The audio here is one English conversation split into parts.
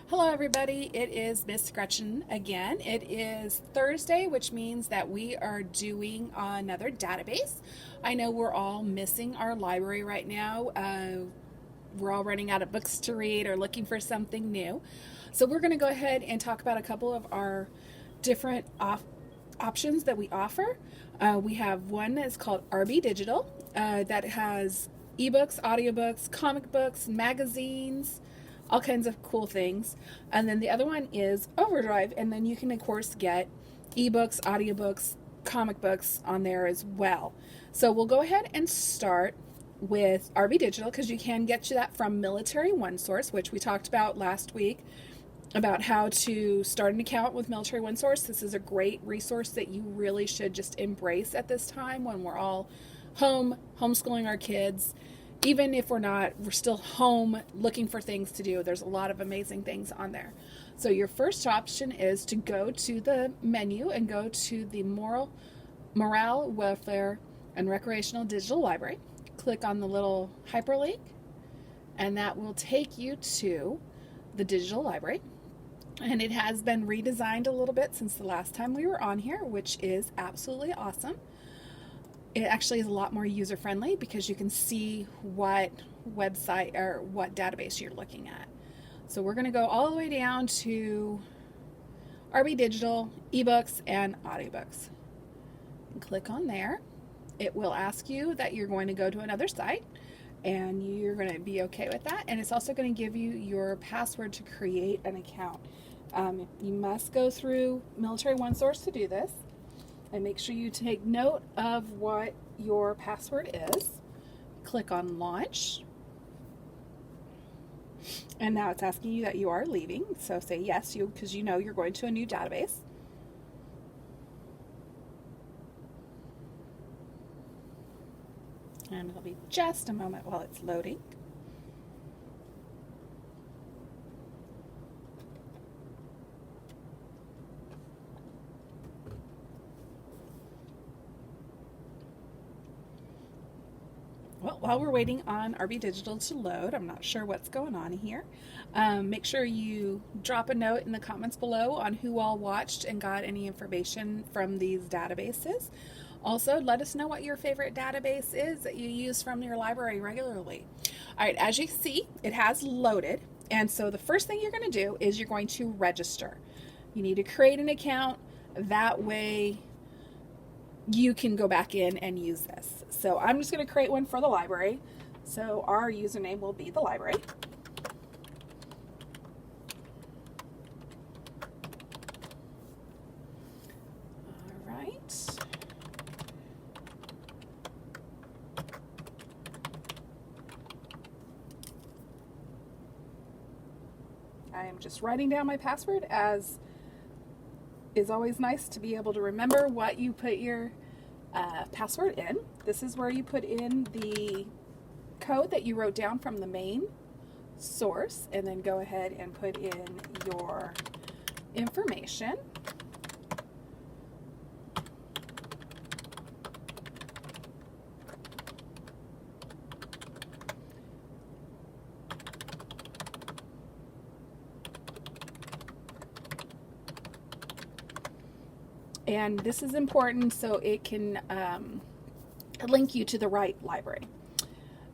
Hello, everybody. It is Miss Gretchen again. It is Thursday, which means that we are doing another database. I know we're all missing our library right now. We're all running out of books to read or looking for something new. So, we're going to go ahead and talk about a couple of our different options that we offer. We have one that's called RB Digital that has ebooks, audiobooks, comic books, magazines, all kinds of cool things. And then the other one is Overdrive, and then you can of course get ebooks, audiobooks, comic books on there as well. So we'll go ahead and start with RB Digital because you can get you that from Military One Source, which we talked about last week about how to start an account with Military One Source. This is a great resource that you really should just embrace at this time when we're all home, homeschooling our kids. Even if we're not, we're still home looking for things to do. There's a lot of amazing things on there. So your first option is to go to the menu and go to the Morale, Welfare, and Recreational Digital Library. Click on the little hyperlink, and that will take you to the digital library. And it has been redesigned a little bit since the last time we were on here, which is absolutely awesome. It actually is a lot more user-friendly because you can see what website or what database you're looking at. So we're going to go all the way down to RB Digital, ebooks, and audiobooks. And click on there. It will ask you that you're going to go to another site, and you're going to be okay with that. And it's also going to give you your password to create an account. You must go through Military One Source to do this. And make sure you take note of what your password is. Click on Launch. And now it's asking you that you are leaving. So say yes, because you know you're going to a new database. And it'll be just a moment while it's loading. Well, while we're waiting on RB Digital to load, I'm not sure what's going on here. Make sure you drop a note in the comments below on who all watched and got any information from these databases. Also, let us know what your favorite database is that you use from your library regularly. All right, as you can see, it has loaded. And so the first thing you're going to do is you're going to register. You need to create an account. That way you can go back in and use this. So I'm just going to create one for the library. So our username will be the library. All right. I am just writing down my password, as is always nice to be able to remember what you put your password in. This is where you put in the code that you wrote down from the main source, and then go ahead and put in your information. And this is important so it can link you to the right library.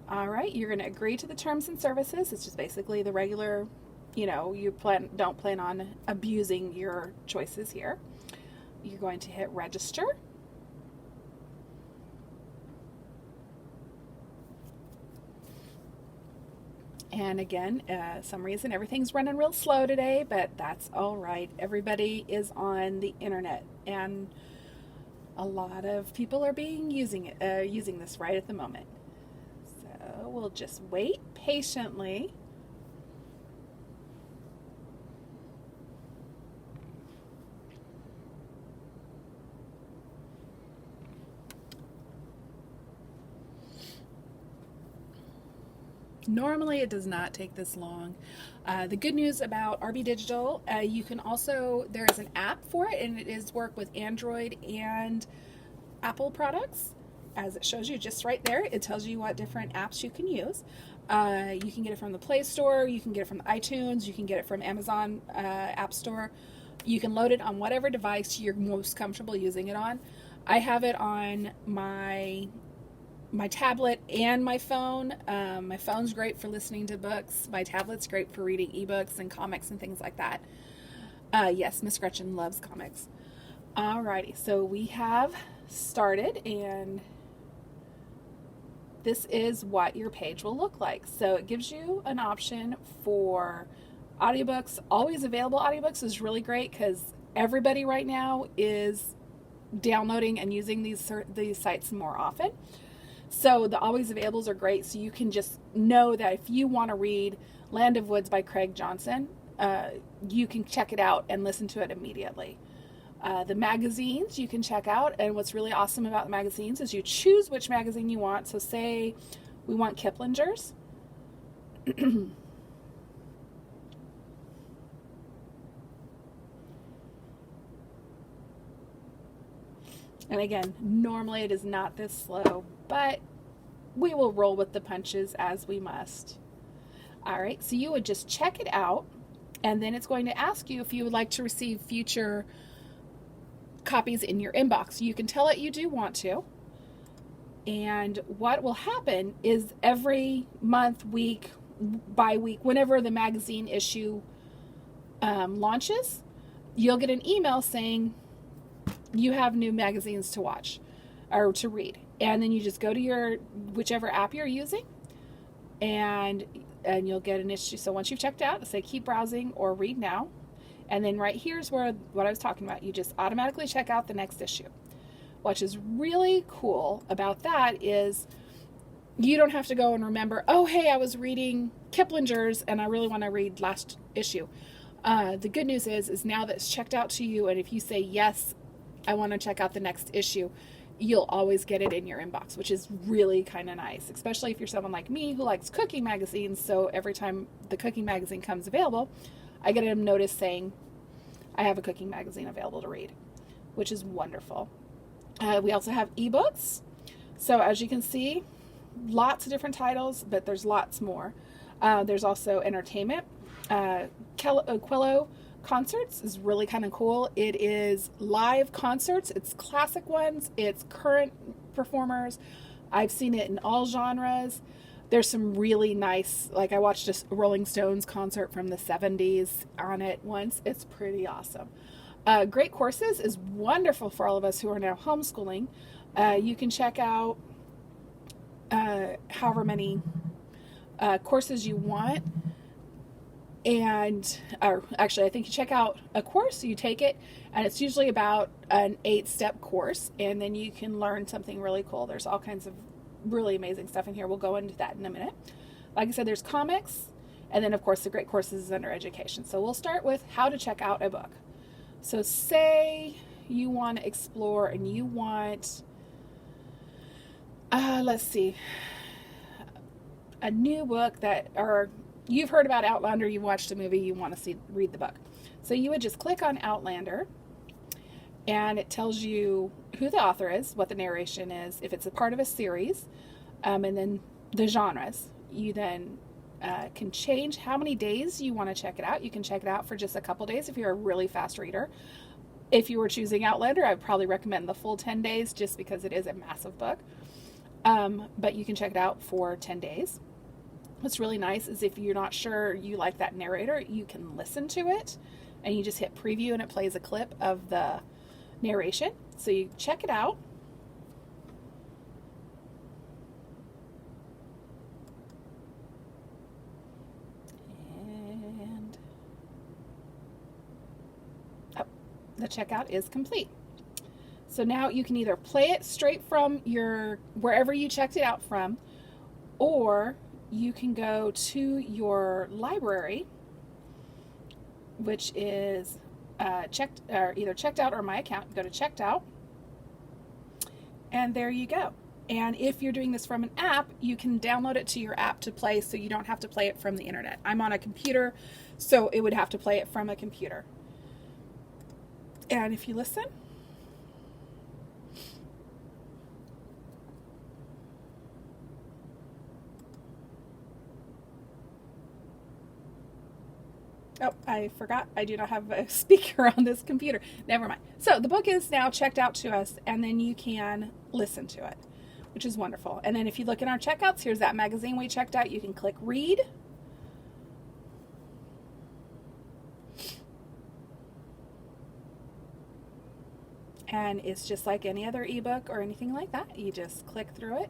All right, you're going to agree to the terms and services. It's just basically the regular, you don't plan on abusing your choices here. You're going to hit register. And again, some reason everything's running real slow today, but that's all right. Everybody is on the internet, and a lot of people are using this right at the moment. So we'll just wait patiently. Normally it does not take this long. The good news about RB Digital, you can also, there is an app for it, and it is work with Android and Apple products. As it shows you just right there, it tells you what different apps you can use. You can get it from the Play Store, you can get it from iTunes, you can get it from Amazon App Store. You can load it on whatever device you're most comfortable using it on. I have it on my tablet and my phone. My phone's great for listening to books. My tablet's great for reading ebooks and comics and things like that. Yes, Miss Gretchen loves comics. Alrighty, so we have started, and this is what your page will look like. So it gives you an option for audiobooks. Always available audiobooks is really great because everybody right now is downloading and using these sites more often. So the always availables are great. So you can just know that if you want to read Land of Woods by Craig Johnson, you can check it out and listen to it immediately. The magazines you can check out, and what's really awesome about the magazines is you choose which magazine you want. So say we want Kiplinger's. And again, normally it is not this slow, but we will roll with the punches as we must. All right, so you would just check it out, and then it's going to ask you if you would like to receive future copies in your inbox. You can tell it you do want to. And what will happen is every month, week, by week, whenever the magazine issue launches, you'll get an email saying you have new magazines to watch or to read. And then you just go to your whichever app you're using, and you'll get an issue. So once you've checked out, say keep browsing or read now. And then right here's where what I was talking about. You just automatically check out the next issue. What is really cool about that is you don't have to go and remember, oh, hey, I was reading Kiplinger's and I really want to read last issue. The good news is now that it's checked out to you, and if you say, yes, I want to check out the next issue, you'll always get it in your inbox, which is really kind of nice, especially if you're someone like me who likes cooking magazines. So every time the cooking magazine comes available, I get a notice saying I have a cooking magazine available to read, which is wonderful. We also have ebooks. So as you can see, lots of different titles, but there's lots more. There's also entertainment. Quello Concerts is really kind of cool. It is live concerts. It's classic ones. It's current performers. I've seen it in all genres. There's some really nice, like I watched a Rolling Stones concert from the 70s on it once. It's pretty awesome. Great Courses is wonderful for all of us who are now homeschooling. You can check out however many courses you want. And actually, I think you check out a course, you take it, and it's usually about an 8-step course, and then you can learn something really cool. There's all kinds of really amazing stuff in here. We'll go into that in a minute. Like I said, there's comics, and then of course the Great Courses is under education. So we'll start with how to check out a book. So say you want to explore and you want, let's see, a new book that, or you've heard about Outlander, you watched a movie, you want to read the book. So you would just click on Outlander, and it tells you who the author is, what the narration is, if it's a part of a series, and then the genres. You then can change how many days you want to check it out. You can check it out for just a couple days if you're a really fast reader. If you were choosing Outlander, I would probably recommend the full 10 days just because it is a massive book. But you can check it out for 10 days. What's really nice is if you're not sure you like that narrator, you can listen to it, and you just hit preview and it plays a clip of the narration. So you check it out. And the checkout is complete. So now you can either play it straight from your wherever you checked it out from, or you can go to your library, which is either checked out or my account. Go to checked out, and there you go. And if you're doing this from an app, you can download it to your app to play, so you don't have to play it from the internet. I'm on a computer, so it would have to play it from a computer. And if you listen, Oh, I forgot. I do not have a speaker on this computer. Never mind. So the book is now checked out to us, and then you can listen to it, which is wonderful. And then if you look in our checkouts, here's that magazine we checked out. You can click read. And it's just like any other ebook or anything like that. You just click through it.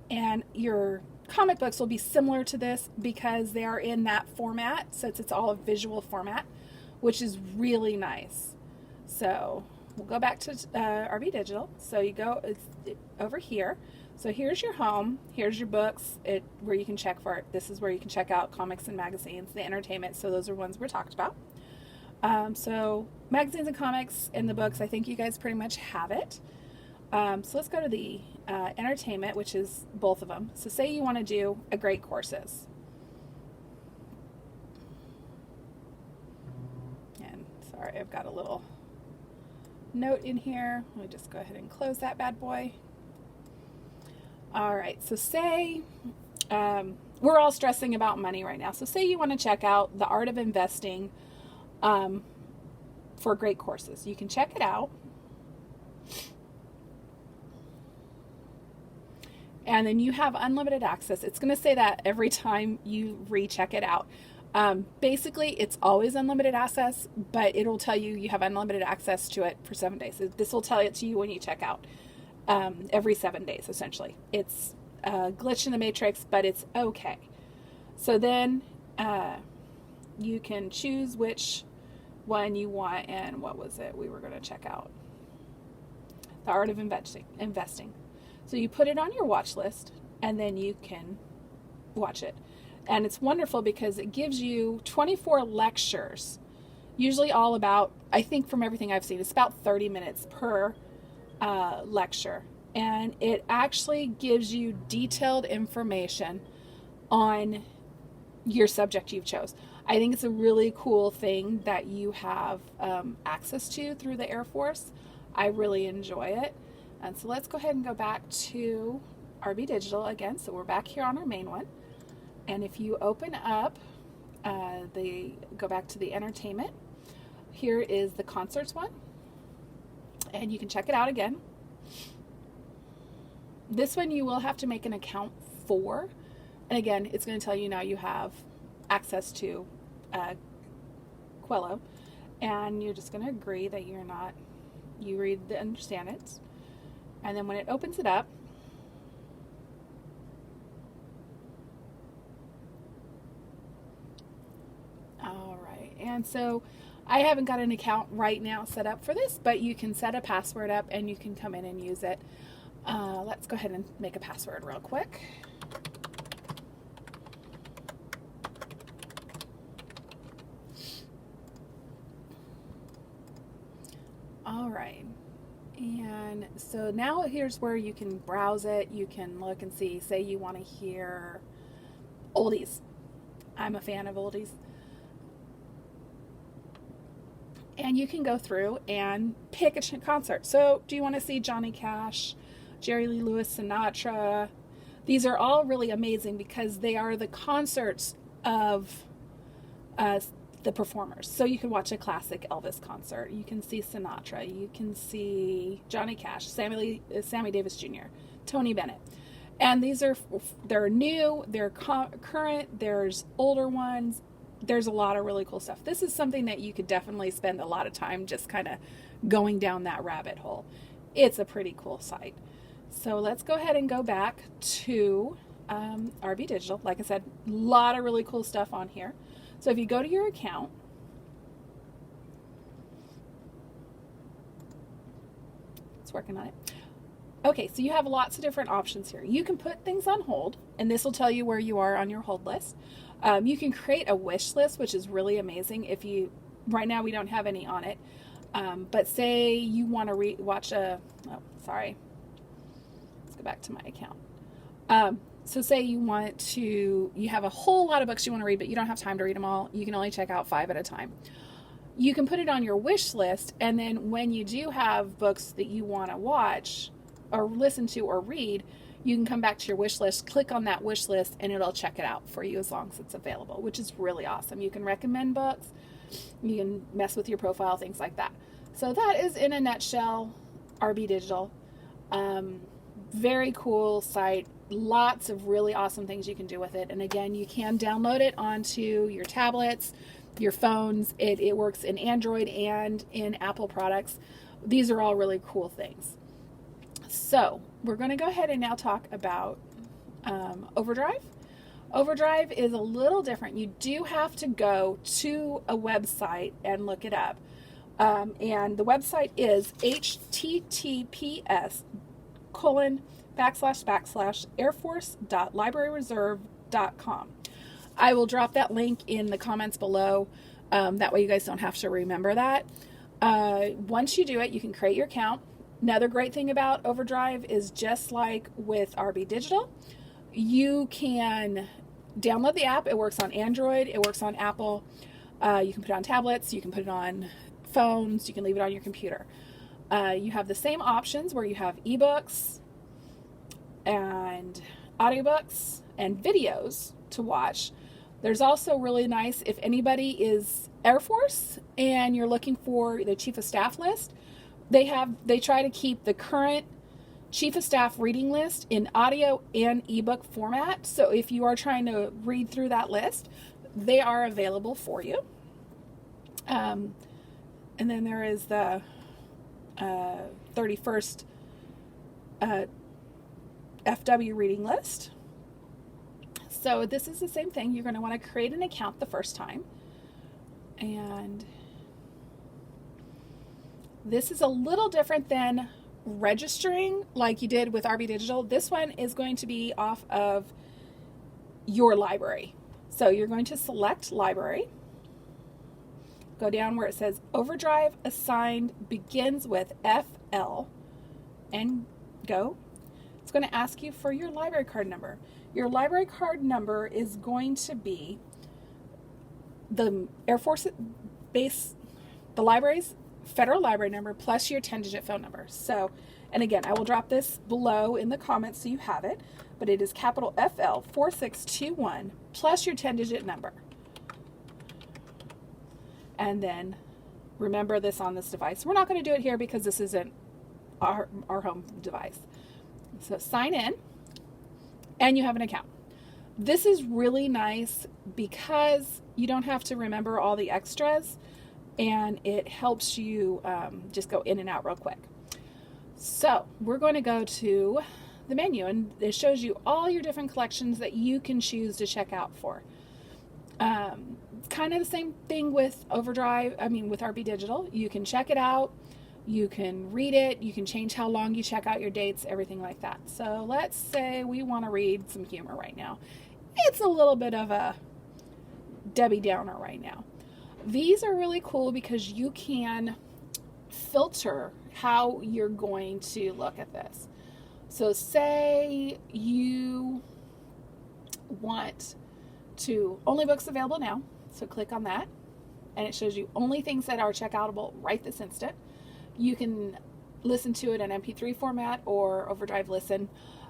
And your comic books will be similar to this because they are in that format, since it's all a visual format, which is really nice. So we'll go back to RB Digital. So you go over here. So here's your home. Here's your books, where you can check for it. This is where you can check out comics and magazines, the entertainment. So those are ones we're talked about. So magazines and comics and the books, I think you guys pretty much have it. So let's go to the entertainment, which is both of them. So say you want to do a great courses. And sorry, I've got a little note in here. Let me just go ahead and close that bad boy. All right, so say we're all stressing about money right now. So say you want to check out The Art of Investing for great courses. You can check it out. And then you have unlimited access. It's going to say that every time you recheck it out. Basically, it's always unlimited access, but it'll tell you you have unlimited access to it for 7 days. This will tell it to you when you check out every 7 days, essentially. It's a glitch in the matrix, but it's okay. So then you can choose which one you want, and what was it we were going to check out? The Art of Investing. So you put it on your watch list, and then you can watch it. And it's wonderful because it gives you 24 lectures, usually all about, I think from everything I've seen, it's about 30 minutes per lecture. And it actually gives you detailed information on your subject you've chose. I think it's a really cool thing that you have access to through the Air Force. I really enjoy it. And so let's go ahead and go back to RB Digital again. So we're back here on our main one. And if you open up, go back to the entertainment. Here is the concerts one. And you can check it out again. This one you will have to make an account for. And again, it's going to tell you now you have access to Quello. And you're just going to agree that you read the understand it. And then when it opens it up, all right, and so I haven't got an account right now set up for this, but you can set a password up and you can come in and use it. Let's go ahead and make a password real quick. All right. And so now here's where you can browse it. You can look and see, say you want to hear oldies. I'm a fan of oldies. And you can go through and pick a concert. So do you want to see Johnny Cash, Jerry Lee Lewis, Sinatra? These are all really amazing because they are the concerts of the performers. So you can watch a classic Elvis concert. You can see Sinatra. You can see Johnny Cash, Sammy Davis Jr., Tony Bennett. And they're new, they're current, there's older ones. There's a lot of really cool stuff. This is something that you could definitely spend a lot of time just kind of going down that rabbit hole. It's a pretty cool site. So let's go ahead and go back to RB Digital. Like I said, a lot of really cool stuff on here. So if you go to your account, it's working on it. Okay, so you have lots of different options here. You can put things on hold, and this will tell you where you are on your hold list. You can create a wish list, which is really amazing. Right now we don't have any on it, but say you want to watch let's go back to my account. So say you have a whole lot of books you want to read, but you don't have time to read them all. You can only check out 5 at a time. You can put it on your wish list, and then when you do have books that you want to watch or listen to or read, you can come back to your wish list, click on that wish list, and it'll check it out for you as long as it's available, which is really awesome. You can recommend books, you can mess with your profile, things like that. So that is in a nutshell RB Digital. Very cool site. Lots of really awesome things you can do with it. And again, you can download it onto your tablets, your phones. It works in Android and in Apple products. These are all really cool things. So we're going to go ahead and now talk about Overdrive. Overdrive is a little different. You do have to go to a website and look it up. And the website is https://airforce.libraryreserve.com. I will drop that link in the comments below. That way you guys don't have to remember that. Once you do it, you can create your account. Another great thing about Overdrive is just like with RB Digital, you can download the app. It works on Android. It works on Apple. You can put it on tablets. You can put it on phones. You can leave it on your computer. You have the same options where you have ebooks and audiobooks and videos to watch. There's also really nice, if anybody is Air Force and you're looking for the Chief of Staff list, they try to keep the current Chief of Staff reading list in audio and ebook format. So if you are trying to read through that list, they are available for you. And then there is the 31st FW reading list. So this is the same thing. You're going to want to create an account the first time. And this is a little different than registering like you did with RB Digital. This one is going to be off of your library. So you're going to select library. Go down where it says Overdrive assigned begins with FL and go. It's going to ask you for your library card number. Your library card number is going to be the Air Force base, the library's federal library number plus your 10-digit phone number. So, and again, I will drop this below in the comments so you have it, but it is capital FL 4621 plus your 10-digit number. And then remember this on this device. We're not going to do it here because this isn't our home device. So sign in and you have an account. This is really nice because you don't have to remember all the extras and it helps you just go in and out real quick. So we're going to go to the menu and it shows you all your different collections that you can choose to check out for. Kind of the same thing with Overdrive, with RB Digital. You can check it out, you can read it, you can change how long you check out your dates, everything like that. So let's say we want to read some humor right now. It's a little bit of a Debbie Downer right now. These are really cool because you can filter how you're going to look at this. So say you want to only books available now. So click on that and it shows you only things that are checkoutable right this instant. You can listen to it in MP3 format or Overdrive Listen.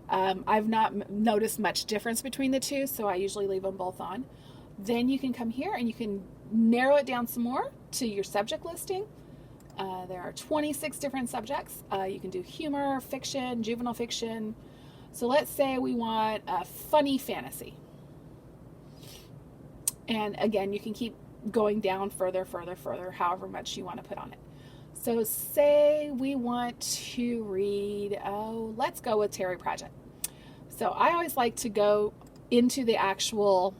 I've not noticed much difference between the two, so I usually leave them both on. Then you can come here and you can narrow it down some more to your subject listing. There are 26 different subjects. You can do humor, fiction, juvenile fiction. So let's say we want a funny fantasy. And again, you can keep going down further, however much you want to put on it. So say we want to read, let's go with Terry Pratchett. So I always like to go into the actual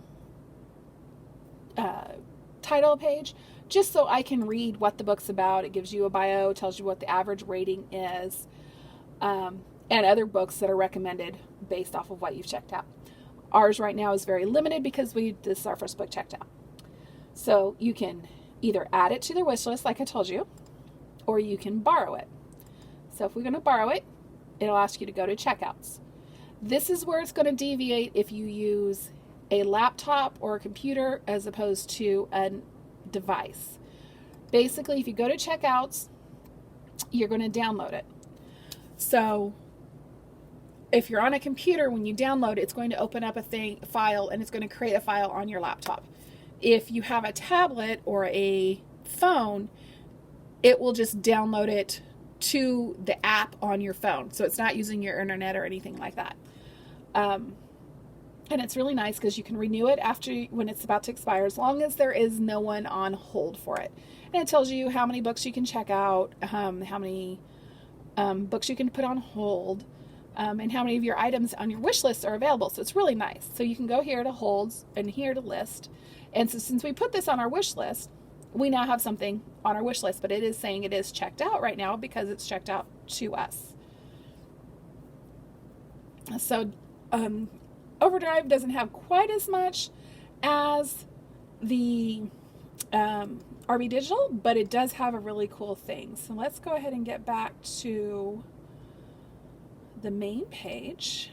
title page just so I can read what the book's about. It gives you a bio, tells you what the average rating is, and other books that are recommended based off of what you've checked out. Ours right now is very limited because this is our first book checked out. So you can either add it to their wish list like I told you, or you can borrow it. So if we're going to borrow it, it'll ask you to go to checkouts. This is where it's going to deviate if you use a laptop or a computer as opposed to a device. Basically, if you go to checkouts, you're going to download it. So if you're on a computer, when you download, it's going to open up a file, and it's going to create a file on your laptop. If you have a tablet or a phone, it will just download it to the app on your phone. So it's not using your internet or anything like that. And it's really nice because you can renew it when it's about to expire, as long as there is no one on hold for it. And it tells you how many books you can check out, how many books you can put on hold, and how many of your items on your wish list are available. So it's really nice. So you can go here to holds and here to list. And so since we put this on our wish list, we now have something on our wish list, but it is saying it is checked out right now because it's checked out to us. So Overdrive doesn't have quite as much as the RB Digital, but it does have a really cool thing. So let's go ahead and get back to the main page.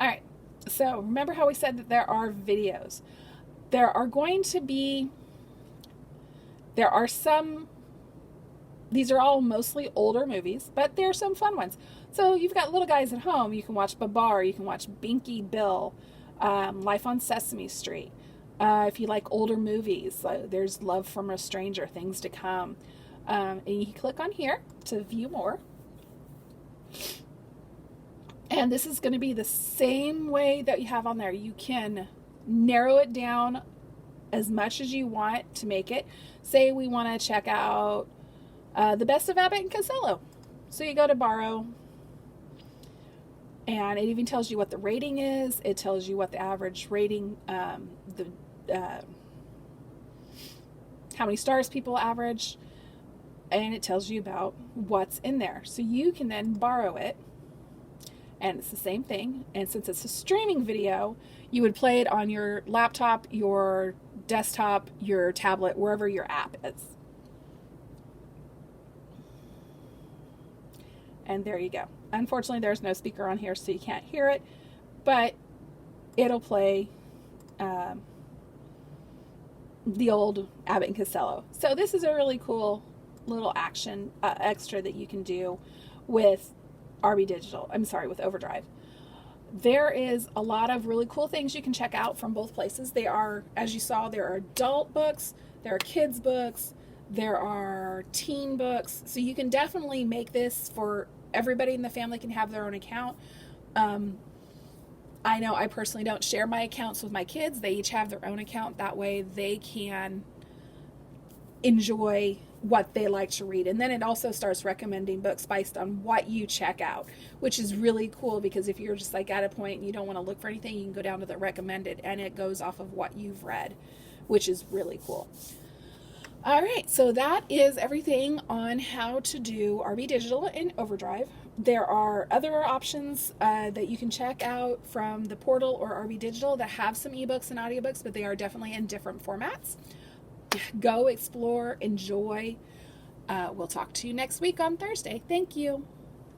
All right, so remember how we said that there are videos. There are some, these are all mostly older movies, but there are some fun ones. So you've got little guys at home, you can watch Babar, you can watch Binky Bill, Life on Sesame Street. If you like older movies, there's Love from a Stranger, Things to Come. And you can click on here to view more. And this is going to be the same way that you have on there. You can narrow it down as much as you want to make it. Say we want to check out The Best of Abbott and Costello. So you go to borrow, and it even tells you what the rating is. It tells you what the average rating, how many stars people average, and it tells you about what's in there. So you can then borrow it, and it's the same thing. And since it's a streaming video, you would play it on your laptop, your desktop, your tablet, wherever your app is. And there you go. Unfortunately, there's no speaker on here, so you can't hear it, but it'll play the old Abbott and Costello. So this is a really cool little action extra that you can do with with Overdrive. There is a lot of really cool things you can check out from both places. They are, as you saw, there are adult books, there are kids books, there are teen books. So you can definitely make this for everybody in the family can have their own account. I know I personally don't share my accounts with my kids. They each have their own account. That way they can enjoy what they like to read. And then it also starts recommending books based on what you check out, which is really cool, because if you're just like at a point and you don't want to look for anything, you can go down to the recommended and it goes off of what you've read, which is really cool. All right, so that is everything on how to do RB Digital in Overdrive. There are other options that you can check out from the portal or RB Digital that have some ebooks and audiobooks, but they are definitely in different formats. Go explore, enjoy. We'll talk to you next week on Thursday. Thank you.